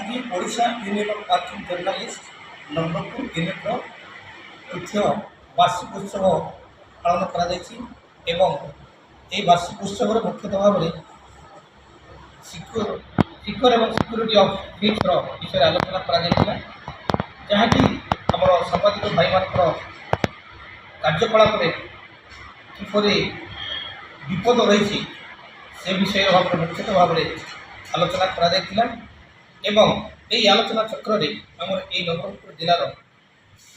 आज Odisha union of working journalist Nabarangpur यूनिट्र तृतीय वार्षिक उत्सव पालन कर वार्षिक उत्सव मुख्यतः भाव में सिक्योर एवं सिक्यूरीटी ऑफ फिल्म विषय आलोचना करा जहाँकि आम सांबादिक भाई मान कार्यकलाप किपर विपद रही से विषय भाव में मुख्यतः भाव में आलोचना करा एवं यही आलोचना चक्र में आम नवरंगपुर जिलार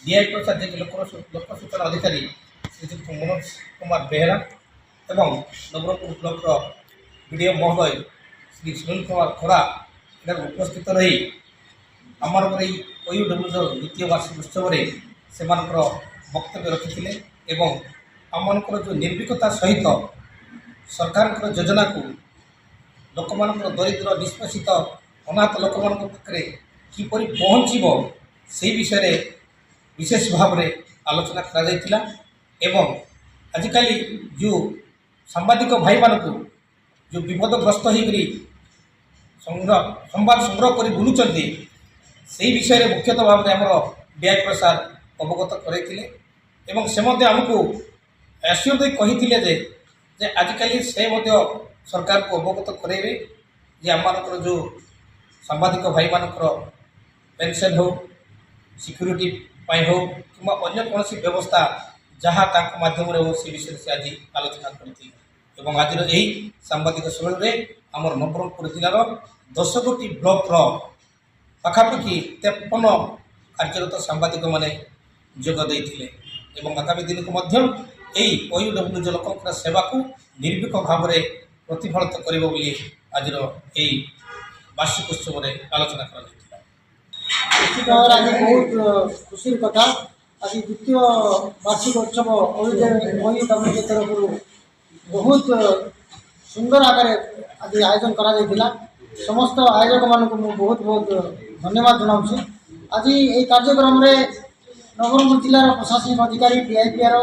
डीआई प्रसाद जी लोक सूचना अधिकारी श्रीजुक्त मनोज कुमार बेहरा एवं नवरंगपुर ब्लॉक बीडीओ महोदय श्री सुनील कुमार खोरा उपस्थित रही आमर ओयूडब्ल्यूजर द्वितीय वार्षिक उत्सव से वक्तव्य रखी आम जो निर्भीकता सहित सरकार योजना को लोक मान दरिद्र निष्पेषित अनाथ लोक मान पाखे किपर पहुँचब से विषय विशेष भाव में आलोचना करा आजिकल जो सांबादिक भाई मान जो विपदग्रस्त होकर संवाद संग्रह कर बुलूं से विषय मुख्यतः भाव में आमर डीआई प्रसाद अवगत करते से आमको एश्योर दे कही जे आजिकल से सरकार को अवगत करेंगे जे आम जो सांबादिक भाई मानकर पेंशन हो सिक्यूरीटी हो कि अन्य कौन व्यवस्था जहाँ माध्यम हो से विषय से आज आलोचना करते आज यही सांबादिक सम्मेलन में आमर नवरंगपुर जिलार 10 गोटी ब्लॉक पाखापाखि 53 कार्यरत सांबादिक माने जोग देते आगामी दिन को यही ओयूडब्ल्यूज लोक सेवा को निर्भीक भाव में प्रतिफलित कर आज यही वार्षिक उत्सव में आलोचना कर निश्चित भाव आज बहुत खुशी कथा आज द्वितीय वार्षिक उत्सव ओयूडब्ल्यूज तरफ बहुत सुंदर आकार आज आयोजन करा समस्त आयोजक मान बहुत बहुत धन्यवाद जनाऊँ। आज ये कार्यक्रम में नवरंगपुर जिलार प्रशासनिक अधिकारी डीआईपीआर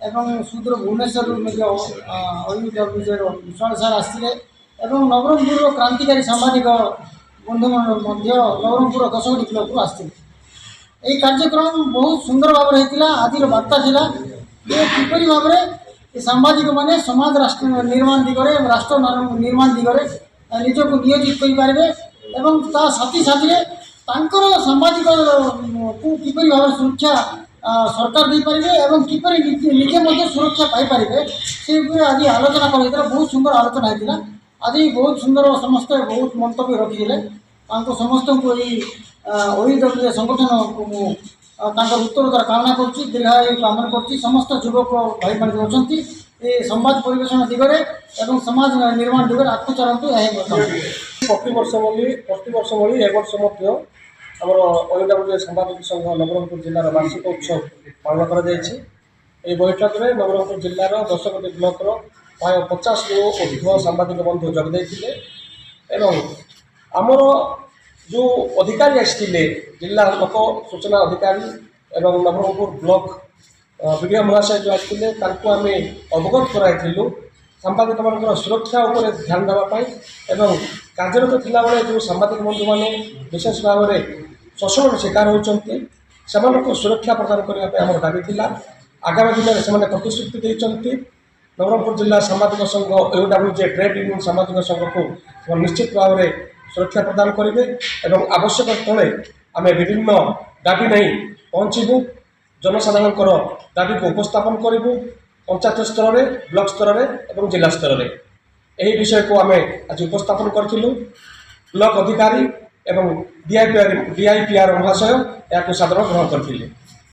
एवं सुदूर भुवनेश्वर ओयूडब्ल्यूजर विशाल सार आसते नवरंगपुर क्रांतिकारी सांबादिक बंधु नवरंगपुर 10 गोटी ब्लॉक को आसते यही कार्यक्रम बहुत सुंदर भाव में होता। आज बार्ता था किपर भाव में सांबादिक मैंने समाज राष्ट्र निर्माण दिगरे राष्ट्र निर्माण दिगरे निजक नियोजित करें साथी साथी सांबादिक को किपर भाव सुरक्षा सरकार दे पारे और किपर निजे सुरक्षा पाइपर से आज आलोचना कर बहुत सुंदर आलोचना होता। आज बहुत सुंदर समस्त बहुत मंतव्य रखी समस्त को ओयूडब्ल्यूज संगठन को उत्तरोत्तर कामना कर दीर्घायु कामना कर समस्त युवक भाई मान जो अच्छा संवाद परिवेशन दिगरे और समाज निर्माण दिगरे आत्म चलतु प्रतिवर्ष भली ए वर्ष आमर ओयूडब्ल्यूज सांबादिक संघ नवरंगपुर जिलार वार्षिक उत्सव पालन कर बैठक में नवरंगपुर जिलार 10 गोटी ब्लॉक प्राय 50 रु अधिक सांबादिक बंधु जोगदे आमर जो अधिकारी आसते जिला लोक सूचना अधिकारी एवं नवरंगपुर ब्लॉक बीडीओ महाशय जो आसते आम अवगत कराइलु सांबादिक मान सुरक्षा उपर ध्यान देवाई एवं कार्यरत थिला बेले जो सांबादिक बंधु मैंने विशेष भाव में शोषण शिकार होती सुरक्षा प्रदान करने आम दाबी थिला। आगामी दिन में से प्रतिश्रुति देते नवरंगपुर जिला सांबादिक संघ ओयूडब्ल्यूज ट्रेड यूनियन सांबादिक संघ को निश्चित भाव में सुरक्षा प्रदान करेंगे और आवश्यक स्थले आम विभिन्न दाबी नहीं पहुँचबू जनसाधारण दाबी को उपस्थापन करूँ पंचायत स्तर में ब्लॉक स्तर में और जिला स्तर में यही विषय को आम आज उपस्थापन करूँ। ब्लॉक अधिकारी एवं डीआईपीआर महाशय या साधारण ग्रहण करते।